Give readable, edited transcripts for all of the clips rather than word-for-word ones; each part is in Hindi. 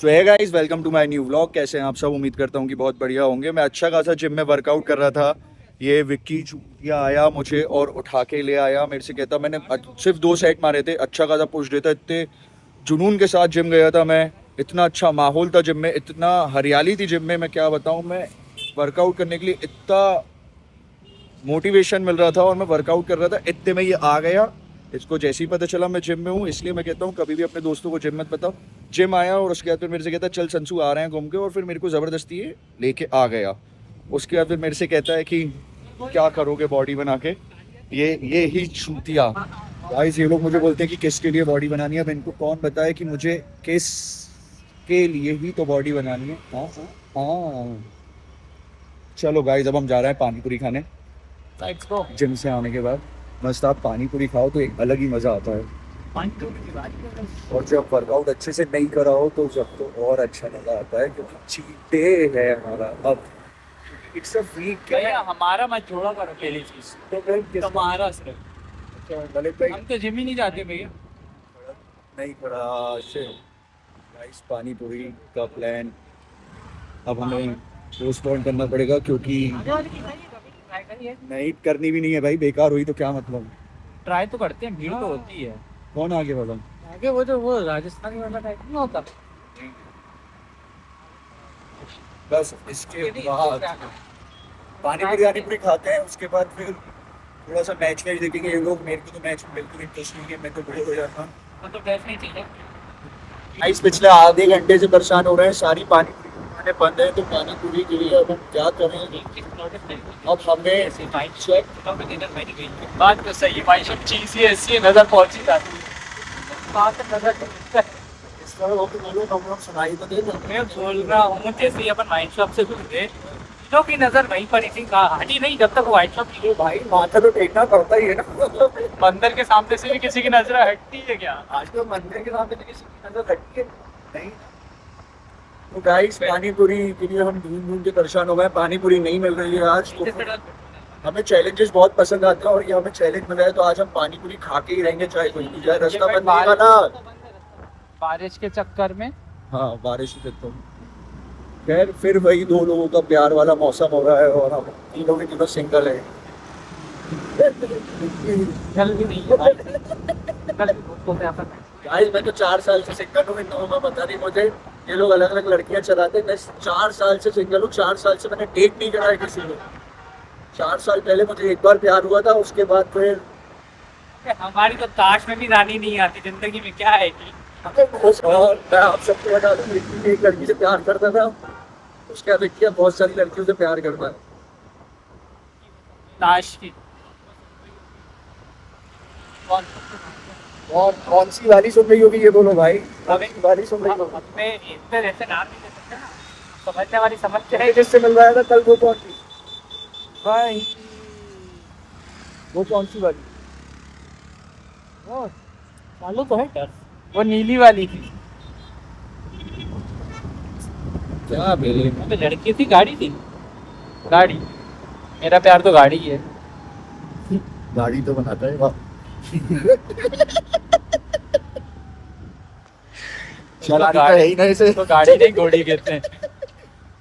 So hey guys, welcome to my new vlog. कैसे हैं आप सब? उम्मीद करता हूँ कि बहुत बढ़िया होंगे। मैं अच्छा खासा जिम में वर्कआउट कर रहा था। ये विक्की चूतिया आया मुझे और उठा के ले आया। मेरे से कहता मैंने सिर्फ 2 सेट मारे थे, अच्छा खासा पुश देता। इतने जुनून के साथ जिम गया था मैं। इतना अच्छा माहौल था जिम में, इतना हरियाली थी जिम में, मैं क्या बताऊँ। मैं वर्कआउट करने के लिए इतना मोटिवेशन मिल रहा था और मैं वर्कआउट कर रहा था। इतने में ये आ गया। इसको जैसे ही पता चला मैं जिम में हूँ, इसलिए मैं कहता हूँ कभी भी अपने दोस्तों को जिम मत बताओ। जिम आया और उसके बाद फिर मेरे से कहता चल संसू आ रहे हैं घूम के, और फिर मेरे को ज़बरदस्ती ये लेके आ गया। उसके बाद फिर मेरे से कहता है कि क्या करोगे बॉडी बना के। ये ही छूतिया गाइस। ये लोग मुझे बोलते हैं कि किसके लिए बॉडी बनानी है। अब इनको कौन बताए कि मुझे किस के लिए ही तो बॉडी बनानी है। हाँ हाँ, चलो गाइस, अब हम जा रहे हैं पानी पूरी खाने। जिम से आने के बाद मस्त आप पानी पूरी खाओ तो एक अलग ही मज़ा आता है। और जब वर्कआउट अच्छे से नहीं करा हो तो जब तो और अच्छा मज़ा आता है, क्योंकि चीट डे है हमारा। अब इट्स अ वीक। हमारा मत छोड़ा करो पहली चीज तो फिर तुम्हारा सिर्फ। अच्छा ललित भाई हम तो जिम ही नहीं जाते भैया। नहीं पड़ा से गाइस। पानी पूरी का प्लान अब हमें पोस्टपोन करना पड़ेगा, क्योंकि नहीं करनी भी नहीं है भाई। बेकार हुई तो क्या मतलब। ट्राई तो करते हैं, भीड़ तो होती है। कौन आगे वाला? आगे वो राजस्थानी वाला टाइप नहीं होता। बस इसके बाद पानी पूरी खाते हैं। उसके बाद फिर थोड़ा सा मैच देखेंगे ये लोग। मेरे को तो मैच में बिल्कुल इंटरेस्ट नहीं है, मैं तो बोर हो जाता हूँ। तो ड्रेस नहीं चाहिए। गाइस पिछले आधे घंटे से परेशान हो रहे हैं। सारी पानी पूरी दुकानें बंद है, तो पानी पूरी के लिए अब हम क्या करें। अब हमें चेक बात तो सही है भाई, सब चीज ही ऐसी नजर पहुंची जाती है। बात नजर इस तरह हो कि बोलो हम लोग सुनाई तो दे दो। मैं बोल रहा हूँ जैसे ही अपन वाइन शॉप से घूमे, तीनों की नजर वहीं पर थी। कहा हटी नहीं जब तक वो वाइन शॉप की। भाई माथा तो टेकना पड़ता ही है ना। मंदिर के सामने से भी किसी की नजर हटती है क्या? आज तो मंदिर के सामने से किसी की नजर हटती है नहीं। तो गाइस पानी पूरी के लिए हम ढूंढ के परेशान हो गए। पानी पूरी नहीं मिल रही है आज। तो हमें चैलेंजेस बहुत पसंद आते हैं और ये हमें चैलेंज मिला है, तो आज हम पानी पूरी खा के ही रहेंगे, चाहे कुछ भी जाए। रास्ता बंद नहीं होगा ना बारिश के चक्कर में। हाँ, बारिश ही तो खैर फिर वही 2 लोगों का प्यार वाला मौसम हो रहा है और हम तीनों के तीनों सिंगल है। जल भी नहीं है भाई। गाइस मैं तो 4 साल से सिंगल हूँ। इन लोगों का पता नहीं मुझे। ये लोग अलग अलग लड़कियां चलाते हैं। मैं 4 साल से सिंगल हूँ। 4 साल से मैंने डेट नहीं करा है किसी को। 4 साल पहले मुझे एक बार प्यार हुआ था, उसके बाद फिर हमारी तो ताश में भी रानी नहीं आती जिंदगी में, क्या है कि और मैं आप सबको बता दूं, विक्की एक लड़की से प्यार करता था। उसके बाद विक्की अब बहुत सारी लड़कियों से प्यार करता है। ताश की और कौन सी वाली सुन रही होगी ये बोलो भाई। अभी वाली सुन रही होगी। हमें इधर ऐसे नाम नहीं दे सकते ना, समझने वाली समझते हैं। जिससे मिल रहा था कल, वो कौन सी भाई वो कौन सी वाली? वो चालू तो है क्या? वो नीली वाली थी। क्या मेरे तो लड़की थी, गाड़ी थी। गाड़ी, मेरा प्यार तो गाड़ी है। गाड़ी तो बनाता है वाह। चलानी तो है ही ना इसे। तो गाड़ी नहीं घोड़ी कहते हैं।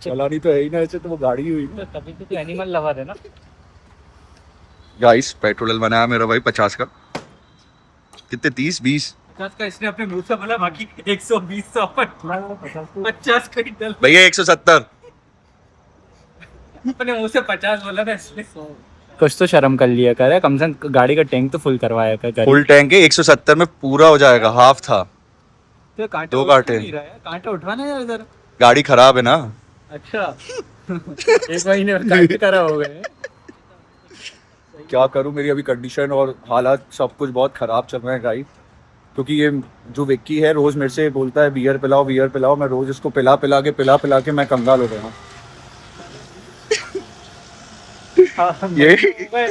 चलानी तो है ही ना इसे, तो वो गाड़ी हुई। तो तभी तो एनिमल लवर है ना। गाइस पेट्रोल बनाया मेरा भाई 50 का। कितने? 30-20 50 का इसने अपने मुंह से बोला, बाकी 120 से अपन 50 का ही डल। भैया 170। अपने मुंह से 50 बोला था इसने। कुछ तो शर्म कर लिया कर, कम से कम गाड़ी का टैंक तो फुल करवाया कर। फुल टैंक है 170 में पूरा हो जाएगा। हाफ था। तो कांटे 2 कांटे। कांटे उठवाना है इधर। गाड़ी खराब है ना। अच्छा। एक महीने में कांटे खराब हो गए। क्या करूं, मेरी अभी कंडीशन और हालात सब कुछ बहुत खराब चल रहे हैं गाइस। क्योंकि ये जो विक्की है रोज मेरे से बोलता है बियर पिलाओ। मैं रोज इसको पिला पिला के मैं कंगाल हो गया हूं। ये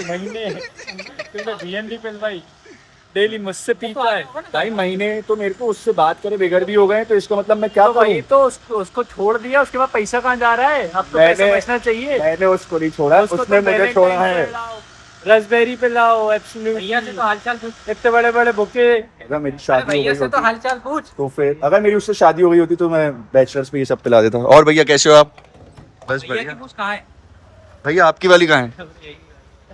महीने तुमने बीएनडी पिलवाई, डेली मुझसे पीता है भाई। महीने तो मेरे को उससे बात करे बिगड़ भी हो गए, तो इसका मतलब मैं क्या तो करूं? तो उसको छोड़ दिया, उसके बाद पैसा कहाँ जा रहा है? अब तो पैसा बचना चाहिए। मैंने उसको नहीं छोड़ा, उसने मुझे छोड़ा है। रास्पबेरी पे लाओ एब्सोल्यूट। भैया से तो हालचाल पूछ। इतने बड़े बड़े बुके। अगर मेरी अरे शादी हो भैया गई से तो होती हालचाल पूछ। तो फिर अगर मेरी उससे शादी हो गई होती तो मैं बैचलर्स पे ये सब पिला देता। और भैया कैसे हो आप? बस भैया की बढ़िया। पूछ कहाँ है? भैया आपकी वाली कहाँ है?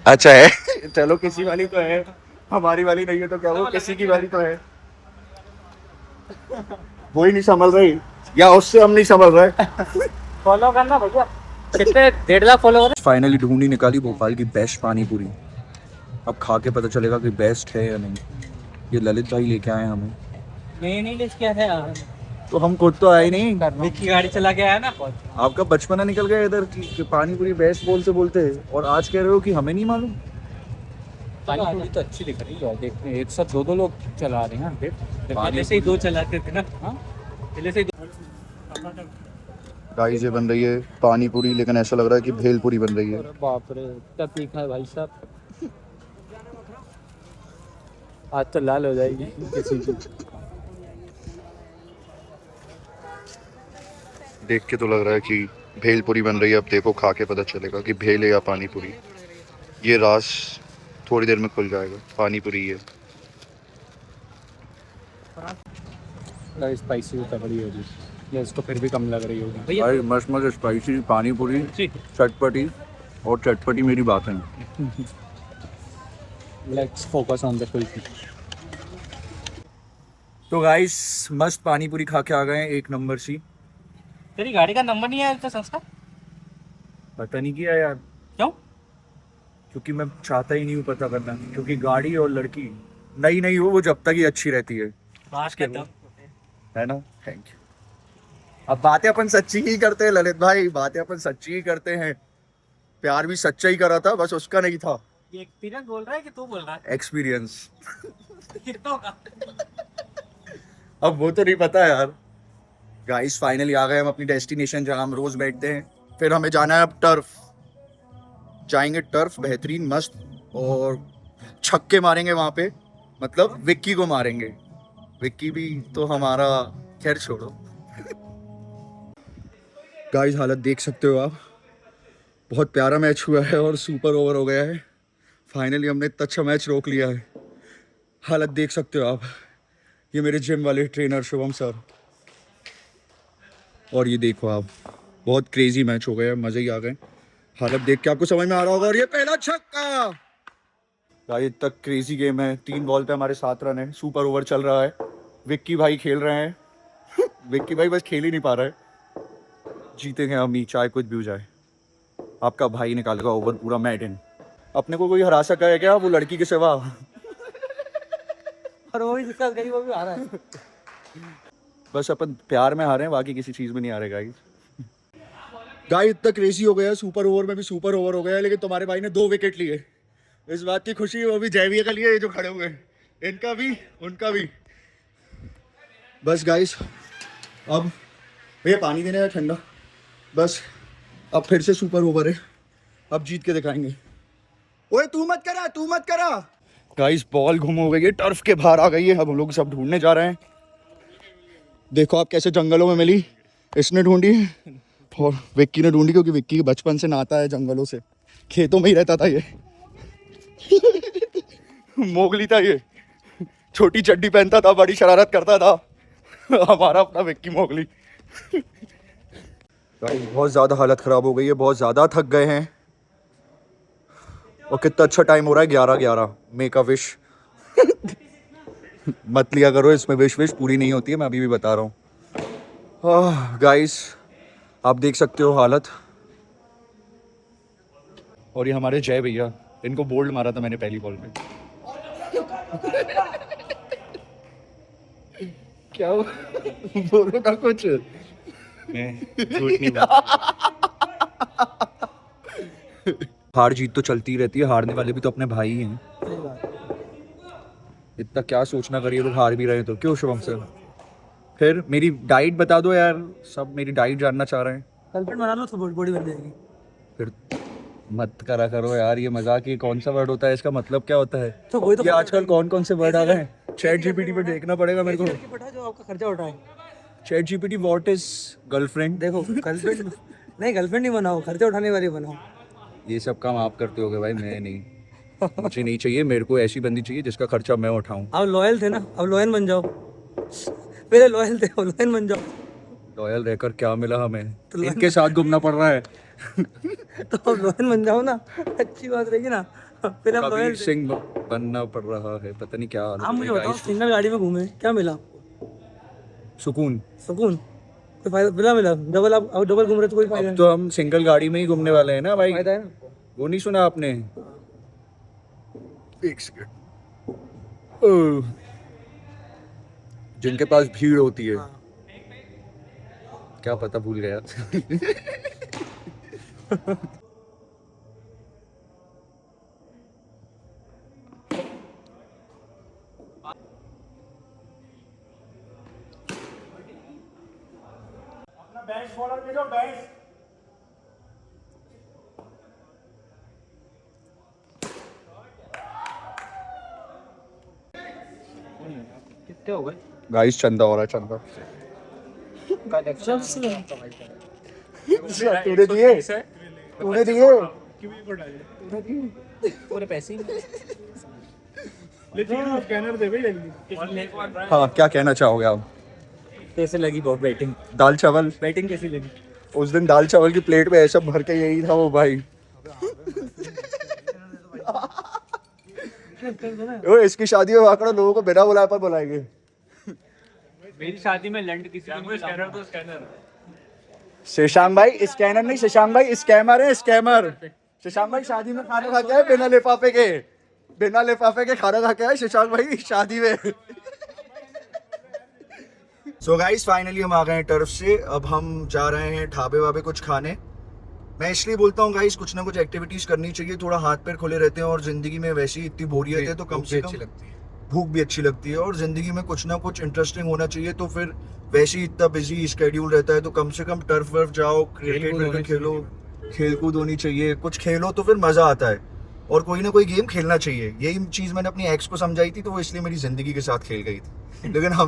अच्छा है। चलो किसी वाली तो है, हमारी वाली नहीं है तो क्या, वो किसी की वाली तो है। वो ही नहीं संभल रही या उससे हम नहीं संभल रहे। फॉलो करना भैया। कितने 1.5 लाख फॉलोवर है? फाइनली ढूंढी निकाली भोपाल की बेस्ट पानी पूरी। अब खा के पता चलेगा कि बेस्ट है या नहीं। ये ललित भाई लेके आए हैं हमें, नहीं लिस्ट क्या था? तो हम खुद तो आए नहीं। विक्की गाड़ी चला के आया ना। आपका बचपना निकल गया इधर कि पानी पूरी बेस्ट बोलते और आज कह रहे हो कि हमें नहीं मालूम। पानी पूरी तो अच्छी दिख रही है, देखते एक साथ 2 लोग चला रहे हैं। देख पहले से ही 2 चलाते थे ना। हाँ पहले से ही 2। गाइस ये बन रही है पानी पूरी, लेकिन ऐसा लग रहा है कि भेल पूरी बन रही है। बाप रे इतना तीखा है भाई साहब। आज तो लाल हो जाएगी किसी की। देख के तो लग रहा है कि भेल पूरी बन रही है। अब देखो खा के पता चलेगा कि भेल है या पानी पूरी। ये राज थोड़ी देर में खुल जाएगा। पानी पूरी है। स्पाइसी तगड़ी होगी या इसको फिर भी कम लग रही होगी भाई मस्त मस्त स्पाइसी पानी पूरी, चटपटी, और चटपटी मेरी बात है। Let's focus on the kulfi. तो गाइस मस्त पानी पूरी खा के आ गए हैं, एक नंबर सी। तेरी गाड़ी का नंबर नहीं है तो संस्था? पता नहीं किया यार, क्यों? क्योंकि मैं चाहता ही नहीं हूँ पता करना, क्योंकि गाड़ी और लड़की नई नई हो वो जब तक ही अच्छी रहती है, बात के दम है ना। Thank you. अब बातें अपन सच्ची ही करते हैं ललित भाई, बातें अपन सच्ची ही करते हैं। प्यार भी सच्चा ही करा था, बस उसका नहीं था। ये एक्सपीरियंस बोल रहा है कि तू बोल रहा एक्सपीरियंस। है? कितना होगा? अब वो तो नहीं पता यार। गाइस फाइनली आ गए हम अपनी डेस्टिनेशन जहाँ हम रोज बैठते हैं। फिर हमें जाना है अब टर्फ। जाएंगे टर्फ, बेहतरीन मस्त, और छक्के मारेंगे वहाँ पे। मतलब विक्की को मारेंगे। विक्की भी तो हमारा, खैर छोड़ो। गाइस हालत देख सकते हो आप, बहुत प्यारा मैच हुआ है और सुपर ओवर हो गया है। फाइनली हमने इतना अच्छा मैच रोक लिया है। हालत देख सकते हो आप, ये मेरे जिम वाले ट्रेनर शुभम सर, और ये देखो आप, बहुत क्रेजी मैच हो गया, मज़े ही आ गए। हालत देख के आपको समझ में आ रहा होगा। और ये पहला छक्का। भाई इतना क्रेजी गेम है। 3 बॉल पे हमारे 7 रन है। सुपर ओवर चल रहा है, विक्की भाई खेल रहे हैं। विक्की भाई बस खेल ही नहीं पा रहा है। जीतेंगे हम ही, चाहे कुछ भी हो जाए। आपका भाई निकालेगा ओवर पूरा मैट इन। अपने को कोई हरा सका है क्या वो लड़की के सिवा? और वो भी जिसका गई वो भी आ रहा है। बस अपन प्यार में हारे हैं, बाकी किसी चीज़ में नहीं हारे गाइस। गाइस इतना क्रेजी हो गया, सुपर ओवर में भी सुपर ओवर हो गया, लेकिन तुम्हारे भाई ने 2 विकेट लिए। इस बात की खुशी वो भी जयवीर का लिए, ये जो खड़े हुए हैं, इनका भी उनका भी। बस गाइस अब भैया पानी देने है ठंडा। बस अब फिर से सुपर ओवर है, अब जीत के दिखाएंगे। ओए तू मत करा। गाइस बॉल गुम हो गई है, टर्फ के बाहर आ गई है। अब हम लोग सब ढूंढने जा रहे हैं। देखो आप कैसे जंगलों में मिली, इसने ढूंढी और विक्की ने ढूंढी, क्योंकि विक्की बचपन से नाता है जंगलों से, खेतों में ही रहता था ये। मोगली था ये, छोटी चड्डी पहनता था, बड़ी शरारत करता था। हमारा अपना विक्की मोगली। बहुत ज़्यादा हालत ख़राब हो गई है, बहुत ज़्यादा थक गए हैं। और कितना अच्छा टाइम हो रहा है, 11:11। Make a wish. मत लिया करो इसमें विश पूरी नहीं होती है, मैं अभी भी बता रहा हूँ। गाइस आप देख सकते हो हालत। और ये हमारे जय भैया, इनको बोल्ड मारा था मैंने पहली बॉल पे। क्या बोलो ना कुछ। मैं झूठ नहीं बोल। हार जीत तो चलती ही रहती है, हारने वाले भी तो अपने भाई ही हैं। इतना क्या सोचना करिए, लोग हार भी रहे हैं तो क्यों शुभम सर? फिर मेरी डाइट बता दो यार, सब मेरी डाइट जानना चाह रहे हैं। गर्लफ्रेंड बना लो तो बॉडी बन जाएगी। फिर मत करा करो यार ये मजाक, ये कौन सा वर्ड होता है, इसका मतलब क्या होता है? तो वही तो ये आजकल कौन कौन से वर्ड आ गए हैं? चैट जीपीटी पे देखना पड़ेगा मेरे को। जो आपका खर्चा उठाए। Chat GPT what is girlfriend? देखो गर्लफ्रेंड नहीं, गर्लफ्रेंड नहीं बनाओ, खर्चे उठाने वाली बनाओ। ये सब काम आप करते होगे भाई, मैं नहीं। मुझे नहीं चाहिए, मेरे को ऐसी बंदी चाहिए जिसका खर्चा मैं उठाऊं। अब लॉयल थे ना, अब लॉयल बन जाओ। पहले लॉयल थे, अब लॉयल बन जाओ। लॉयल रहकर क्या मिला हमें, इनके साथ घूमना पड़ रहा है। तो अब लॉयल बन जाओ ना, अच्छी बात रहेगी ना। फिर अब कबीर लॉयल थे। सिंह बनना पड़ रहा है, पता नहीं क्या हालत आप मुझे है बताओ, guys। सिंगल गाड़ी में घूमे क्या मिला आपको? सुकून। सुकून? कोई फायदा मिला? मिला डबल, आप डबल घूम रहे तो कोई फायदा अब तो हम सिंगल गाड़ी में ही घूमने वाले हैं ना भाई। फायदा है ना? वो नहीं सुना आपने? एक सेकंड। जिनके पास भीड़ होती है, हाँ। क्या पता भूल गया। कितने हो गए? गाइस चंदा हो रहा है, चंदा। तूने दिए? तूने दिए? पूरे पैसे ही हाँ, क्या कहना चाहोगे आप? कैसे लगी बहुत बैटिंग? दाल चावल। बैटिंग कैसी लगी? उस दिन दाल चावल की प्लेट में ऐसा भर के यही था वो भाई। ओ, इसकी शादी में वाकड़ा लोगों को बिना बुलाए पर बुलाएंगे। मेरी शादी में लंड किसी को स्कैनर तो स्कैनर। शशांक भाई स्कैनर नहीं, शशांक भाई स्कैमर है, स्कैमर। शशांक भाई शादी में खाना खा के आए बिना लिफाफे के, बिना लिफाफे के खाना खा के आए शशांक भाई शादी में। सो गाइस फाइनली हम आ गए हैं टर्फ से। अब हम जा रहे हैं ढाबे वाबे कुछ खाने। मैं इसलिए बोलता हूँ गाइस, कुछ ना कुछ एक्टिविटीज करनी चाहिए, थोड़ा हाथ पैर खुले रहते हैं और जिंदगी में वैसी इतनी बोरियत है तो कम से कम भूख भी अच्छी लगती है और जिंदगी में कुछ ना कुछ इंटरेस्टिंग होना चाहिए। तो फिर वैसे ही इतना बिजी स्केड्यूल रहता है तो कम से कम टर्फ वर्फ जाओ, क्रिकेट विकेट खेलो, खेल कूद होनी चाहिए, कुछ खेलो तो फिर मजा आता है और कोई ना कोई गेम खेलना चाहिए। यही चीज मैंने अपनी एक्स को समझाई थी तो वो इसलिए मेरी जिंदगी के साथ खेल गई थी। लेकिन हो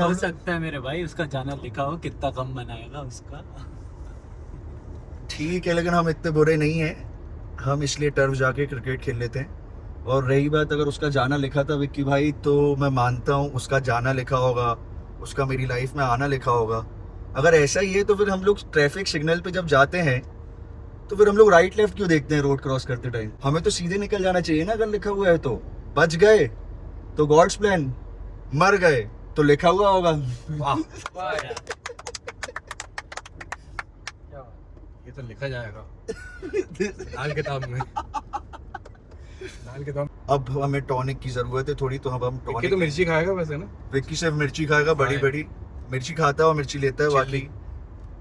हम सकता है मेरे भाई उसका जाना लिखा हो, कितना कम बनाएगा उसका। ठीक है, लेकिन हम इतने बुरे नहीं हैं, हम इसलिए टर्फ जाके क्रिकेट खेल लेते हैं। और रही बात अगर उसका जाना लिखा था विक्की भाई, तो मैं मानता हूँ उसका जाना लिखा होगा, उसका मेरी लाइफ में आना लिखा होगा। अगर ऐसा ही है तो फिर हम लोग ट्रैफिक सिग्नल पे जब जाते हैं तो फिर हम लोग राइट लेफ्ट क्यों देखते हैं रोड क्रॉस करते टाइम? हमें तो सीधे निकल जाना चाहिए ना। अगर लिखा हुआ है तो बच गए तो गॉड्स प्लान, मर गए तो लिखा हुआ होगा। ये तो लिखा जाएगा लाल किताब में, लाल किताब। अब हमें टॉनिक की जरूरत है थोड़ी, तो अब हम विक्की टॉनिक। तो मिर्ची खाएगा वैसे ना? विक्की सिर्फ मिर्ची खाएगा, बड़ी बड़ी मिर्ची खाता है और मिर्ची लेता है, बाकी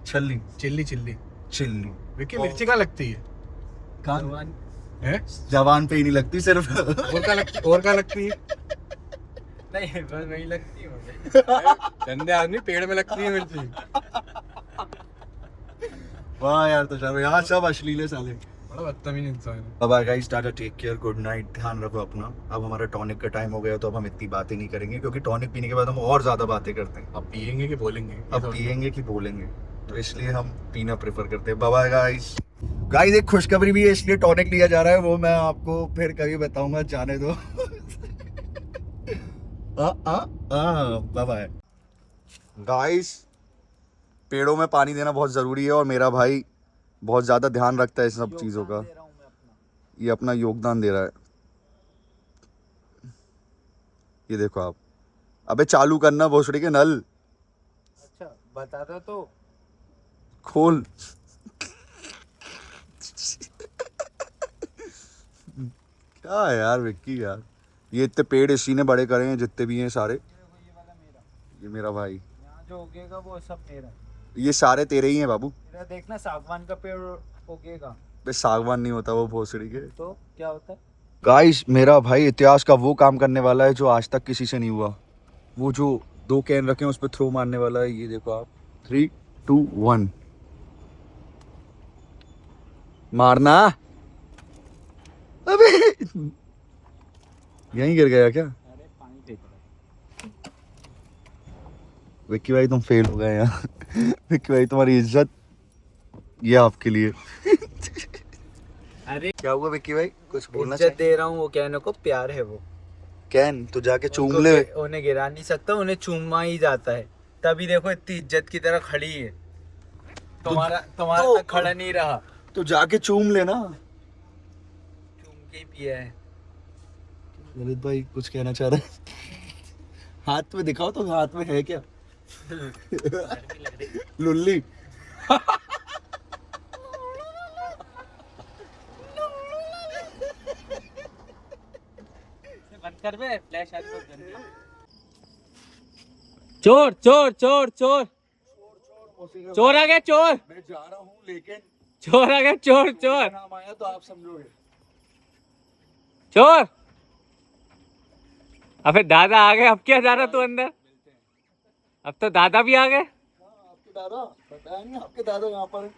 छल्ली चिल्ली चिल्ली। चिल्ली। विक्की मिर्ची कहाँ लगती है? हैं? जवान पे ही नहीं लगती सिर्फ। और कहाँ लगती है? नहीं बस वही लगती है मुझे। गंदे आदमी, पेड़ में लगती है मिर्ची। वाह यार, तो चलो यार सब अश्लील है साले। बड़ा बदतमीज इंसान है। अब guys tata, take care, good night, ध्यान रखो अपना। अब हमारा टॉनिक का टाइम हो गया तो अब हम इतनी बातें नहीं करेंगे क्योंकि टॉनिक पीने के बाद हम और ज्यादा बातें करते हैं। अब पियेंगे कि बोलेंगे? अब पियेंगे कि बोलेंगे, तो इसलिए हम पीना प्रेफर करते हैं। Bye bye guys. गाइस एक खुशखबरी भी है, इसलिए टॉनिक लिया जा रहा है, वो मैं आपको फिर कभी बताऊंगा, जाने दो। Bye bye guys. पेड़ों में पानी देना बहुत ज़रूरी है और मेरा भाई बहुत ज़्यादा ध्यान रखता है इस सब चीज़ों का। ये अपना योगदान दे रहा है। ये देखो आप, अबे चालू करना भोसड़ी के नल। अच्छा बता दो तो। खोल। क्या है यार विक्की यार, ये इतने पेड़ इसी ने बड़े करे हैं जितने भी हैं सारे। ये मेरा भाई, यहाँ जो उगेगा वो सब मेरा। ये सारे तेरे ही हैं बाबू। मेरा देखना सागवान का पेड़ उगेगा बे सागवान नहीं होता वो भोसड़ी के। तो क्या होता है? गाइस मेरा भाई इतिहास का वो काम करने वाला है जो आज तक किसी से नहीं हुआ। वो जो 2 कैन रखे हैं उस पर थ्रो मारने वाला है। ये देखो आप, 3, 2, 1 मारना। अबे यहीं गिर गया क्या? अरे पानी फेंक रहा है। विक्की भाई तुम फेल हो गए यार। विक्की भाई तुम्हारी इज्जत ये आपके लिए। अरे क्या हुआ विक्की भाई, कुछ बोलना इज्जत दे रहा हूँ, वो कहने को प्यार है वो। कैन तू जाके चूम उनको ले। उन्हें गिरा नहीं सकता, उन्हें चूमा ही जाता है। तभी देखो इतनी इज्जत की तरह खड़ी है। तुम्हारा तो- खड़ा नहीं रहा। तो जाके चूम लेना। चूम के ही पिया है। ललित भाई कुछ कहना चाह रहे हैं? हाथ में दिखाओ तो, हाथ में है क्या? लुल्ली। बंद कर बे, फ्लैश आज बहुत गंदी है। चोर चोर चोर चोर चोर आ गया, चोर मैं जा रहा हूँ लेकिन चोर आ गया, चोर चोर नाम आया तो आप समझोगे। चोर। अबे दादा आ गए, अब क्या जा रहा तू अंदर? अब तो दादा भी आ गए। आपके दादा बताया नहीं, आपके दादा यहाँ पर